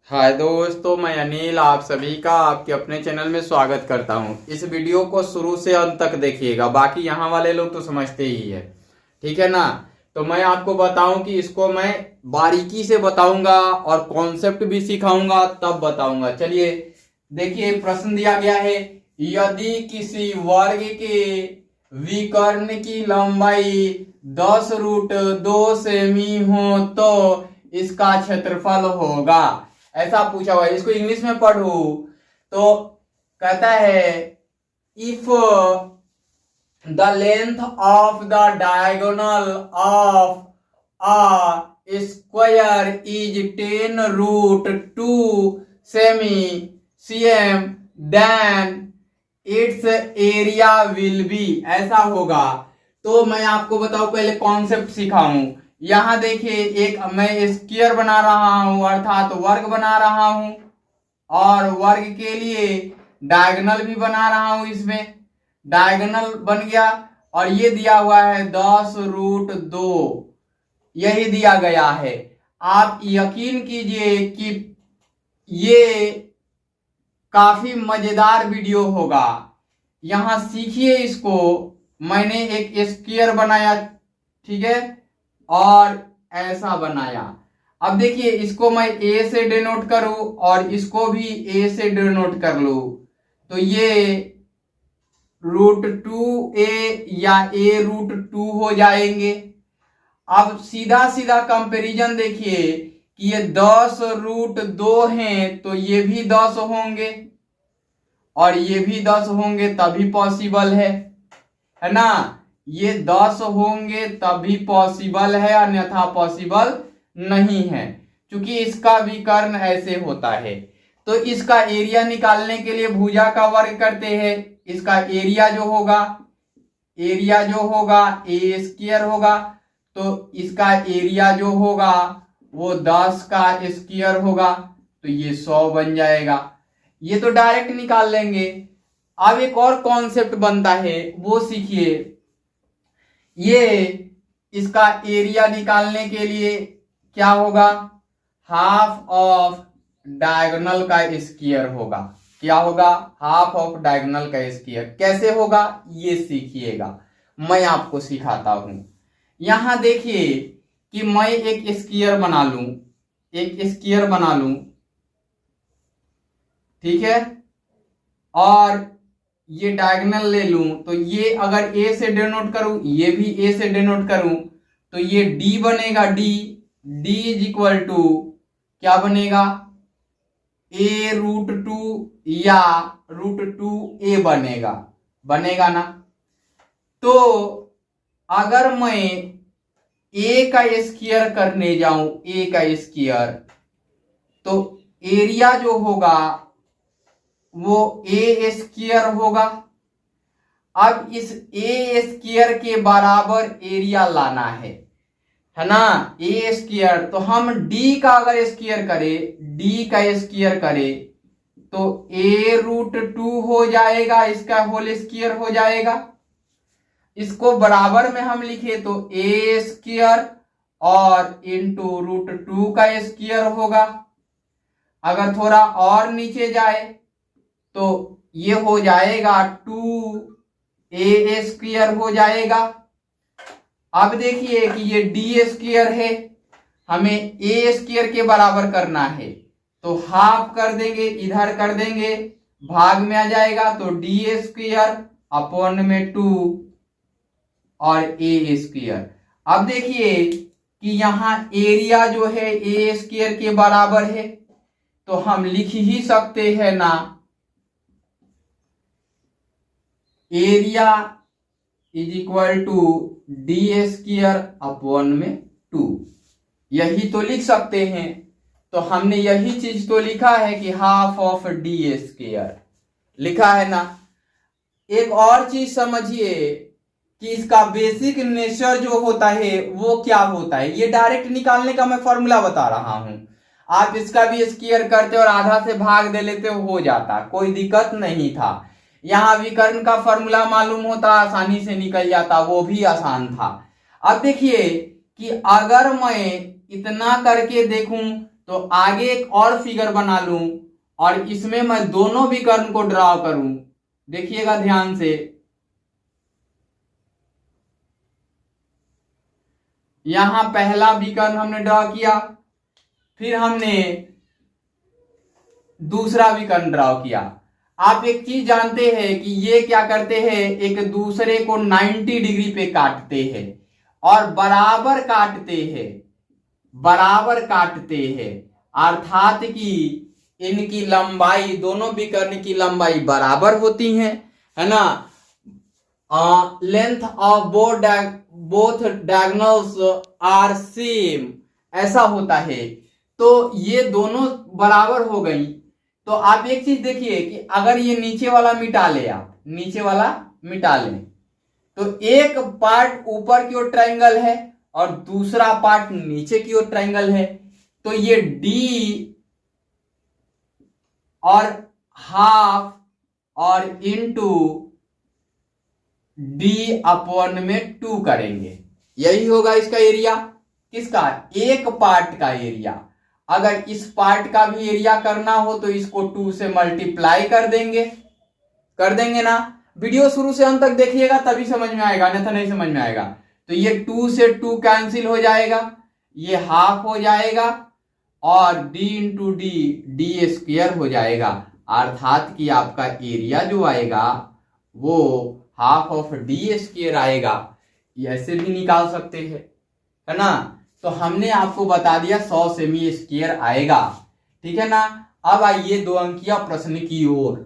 हाय दोस्तों, मैं अनिल आप सभी का आपके अपने चैनल में स्वागत करता हूं। इस वीडियो को शुरू से अंत तक देखिएगा, बाकी यहाँ वाले लोग तो समझते ही है, ठीक है ना। तो मैं आपको बताऊं कि इसको मैं बारीकी से बताऊंगा और कॉन्सेप्ट भी सिखाऊंगा, तब बताऊंगा। चलिए देखिए, प्रश्न दिया गया है, यदि किसी वर्ग के विकर्ण की लंबाई 10√2 सेमी हो तो इसका क्षेत्रफल होगा। ऐसा पूछा हुआ है। इसको इंग्लिश में पढ़ू तो कहता है, if the length of the diagonal of a square is 10√2 सेमी cm then it's area will be. ऐसा होगा। तो मैं आपको बताऊं, पहले कॉन्सेप्ट सिखाऊं। यहां देखिए, एक मैं स्क्वायर बना रहा हूं, अर्थात वर्ग बना रहा हूं, और वर्ग के लिए डायगोनल भी बना रहा हूं। इसमें डायगोनल बन गया और ये दिया हुआ है 10√2, यही दिया गया है। आप यकीन कीजिए कि ये काफी मजेदार वीडियो होगा। यहां सीखिए इसको। मैंने एक स्क्वायर बनाया, ठीक है, और ऐसा बनाया। अब देखिए, इसको मैं ए से डिनोट करूं और इसको भी ए से डिनोट कर लूं, तो ये √2a या a√2 हो जाएंगे। अब सीधा सीधा कंपैरिजन देखिए कि ये 10√2 हैं, तो ये भी 10 होंगे और ये भी 10 होंगे, तभी पॉसिबल है ना। ये 10 होंगे तभी पॉसिबल है, अन्यथा पॉसिबल नहीं है, क्योंकि इसका विकर्ण ऐसे होता है। तो इसका एरिया निकालने के लिए भुजा का वर्ग करते हैं। इसका एरिया जो होगा ए स्क्वायर होगा, तो इसका एरिया जो होगा वो 10 का स्क्वायर होगा, तो ये 100 बन जाएगा। ये तो डायरेक्ट निकाल लेंगे। अब एक और कॉन्सेप्ट बनता है, वो सीखिए। ये इसका एरिया निकालने के लिए क्या होगा, हाफ ऑफ डायगोनल का स्क्वायर होगा। क्या होगा, हाफ ऑफ डायगोनल का स्क्वायर। कैसे होगा ये सीखिएगा, मैं आपको सिखाता हूं। यहां देखिए कि मैं एक स्क्वायर बना लूं, ठीक है, और ये डायगोनल ले लूं, तो ये अगर ए से डिनोट करूं, ये भी ए से डिनोट करूं, तो ये डी बनेगा। डी इज इक्वल टू क्या बनेगा, a√2 या √2a बनेगा ना। तो अगर मैं a का स्क्वायर करने जाऊं, a का स्क्वायर, तो एरिया जो होगा वो ए स्क्वायर होगा। अब इस ए स्क्वायर के बराबर एरिया लाना है ना, ए स्क्वायर। तो हम डी का अगर स्क्वायर करें, तो a√2 हो जाएगा, इसका होल स्क्वायर हो जाएगा। इसको बराबर में हम लिखे तो ए स्क्वायर और इंटू √2 का स्क्वायर होगा। अगर थोड़ा और नीचे जाए तो ये हो जाएगा 2a स्क्वायर हो जाएगा। अब देखिए कि ये डी स्क्वायर है, हमें ए स्क्वायर के बराबर करना है, तो हाफ कर देंगे, इधर कर देंगे, भाग में आ जाएगा, तो डी स्क्वायर अपॉन में 2 और ए स्क्वायर। अब देखिए कि यहां एरिया जो है ए स्क्वायर के बराबर है, तो हम लिख ही सकते हैं ना, area is equal to D square upon में 2। यही तो लिख सकते हैं। तो हमने यही चीज तो लिखा है कि हाफ ऑफ डी स्क्वायर लिखा है ना। एक और चीज समझिए कि इसका बेसिक नेचर जो होता है वो क्या होता है। ये डायरेक्ट निकालने का मैं फॉर्मूला बता रहा हूं। आप इसका भी स्क्वायर करते और आधा से भाग दे लेते हो जाता, कोई दिक्कत नहीं था। यहां विकर्ण का फॉर्मूला मालूम होता, आसानी से निकल जाता, वो भी आसान था। अब देखिए कि अगर मैं इतना करके देखूं तो आगे एक और फिगर बना लूं और इसमें मैं दोनों विकर्ण को ड्रॉ करूं। देखिएगा ध्यान से, यहां पहला विकर्ण हमने ड्रॉ किया, फिर हमने दूसरा विकर्ण ड्रॉ किया। आप एक चीज जानते हैं कि ये क्या करते हैं, एक दूसरे को 90 डिग्री पे काटते हैं और बराबर काटते हैं, बराबर काटते हैं, अर्थात कि इनकी लंबाई, दोनों विकर्ण की लंबाई बराबर होती है ना। Length of both diagonals are same, ऐसा होता है। तो ये दोनों बराबर हो गई। तो आप एक चीज देखिए कि अगर ये नीचे वाला मिटा ले, आप नीचे वाला मिटा लें, तो एक पार्ट ऊपर की ओर ट्रायंगल है और दूसरा पार्ट नीचे की ओर ट्रायंगल है। तो ये डी और हाफ और इनटू डी अपॉन में 2 करेंगे, यही होगा इसका एरिया। किसका? एक पार्ट का एरिया। अगर इस पार्ट का भी एरिया करना हो तो इसको 2 से मल्टीप्लाई कर देंगे ना। वीडियो शुरू से अंत तक देखिएगा तभी समझ में आएगा, नहीं तो नहीं समझ में आएगा। तो ये 2 से 2 कैंसिल हो जाएगा, ये हाफ हो जाएगा और d इंटू डी स्क्वायर हो जाएगा। अर्थात कि आपका एरिया जो आएगा वो हाफ ऑफ डी स्क्वायर आएगा। ऐसे भी निकाल सकते हैं, है ना। तो हमने आपको बता दिया 100 सेमी स्क्वायर आएगा, ठीक है ना। अब आइए 2 अंकीय प्रश्न की ओर।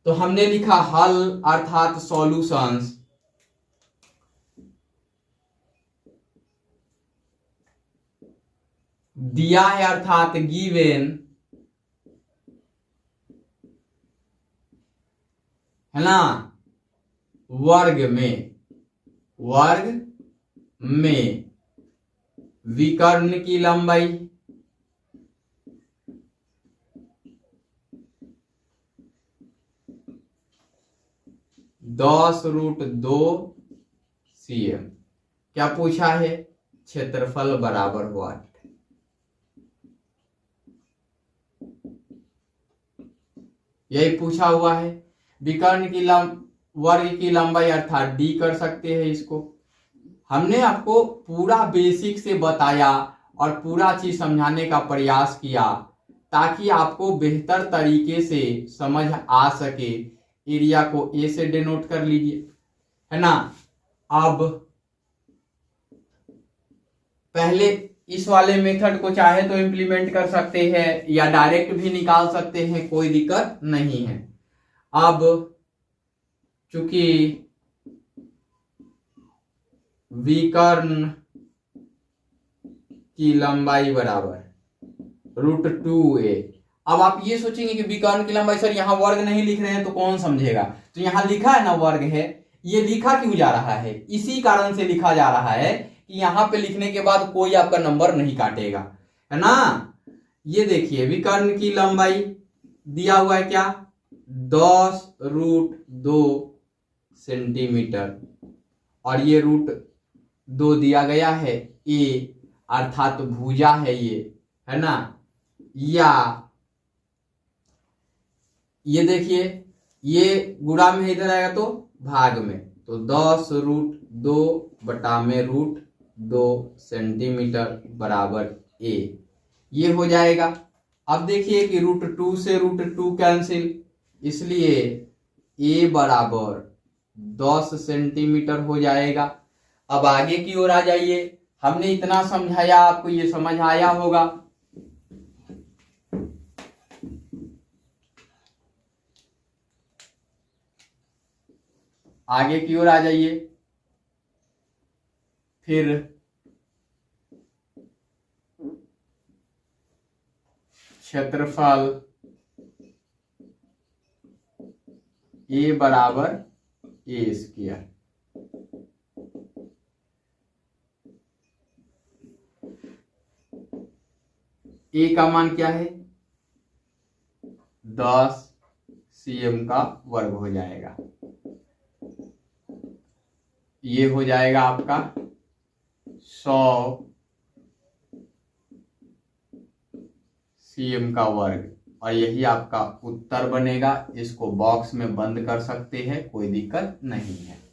तो हमने लिखा हल अर्थात सॉल्यूशंस। दिया है अर्थात गिवन, है ना, वर्ग में विकर्ण की लंबाई 10√2 cm। क्या पूछा है? क्षेत्रफल बराबर हुआ, यही पूछा हुआ है। विकर्ण की वर्ग की लंबाई अर्थात डी कर सकते हैं इसको। हमने आपको पूरा बेसिक से बताया और पूरा चीज समझाने का प्रयास किया ताकि आपको बेहतर तरीके से समझ आ सके। एरिया को ए से डिनोट कर लीजिए, है ना। अब पहले इस वाले मेथड को चाहे तो इम्प्लीमेंट कर सकते हैं या डायरेक्ट भी निकाल सकते हैं, कोई दिक्कत नहीं है। अब चूंकि विकर्ण की लंबाई बराबर √2a। अब आप ये सोचेंगे कि विकर्ण की लंबाई, सर यहाँ वर्ग नहीं लिख रहे हैं तो कौन समझेगा। तो यहाँ लिखा है ना वर्ग है, ये लिखा क्यों जा रहा है? इसी कारण से लिखा जा रहा है कि यहाँ पे लिखने के बाद कोई आपका नंबर नहीं काटेगा, है ना। ये देखिए विकर्ण की लंबाई दिया हुआ है क्या, 10√2 सेंटीमीटर और ये √2 दिया गया है ए, अर्थात भुजा है ये, है ना। या ये देखिए ये गुणा में इधर आएगा तो भाग में, तो 10√2 बटा में √2 सेंटीमीटर बराबर ए, ये हो जाएगा। अब देखिए कि √2 से √2 कैंसिल, इसलिए ए बराबर 10 सेंटीमीटर हो जाएगा। अब आगे की ओर आ जाइए। हमने इतना समझाया, आपको ये समझ आया होगा। आगे की ओर आ जाइए। फिर क्षेत्रफल ए बराबर ए स्क्वायर, ए का मान क्या है, 10 cm का वर्ग हो जाएगा। ये हो जाएगा आपका 100 LCM का वर्ग, और यही आपका उत्तर बनेगा। इसको बॉक्स में बंद कर सकते हैं, कोई दिक्कत नहीं है।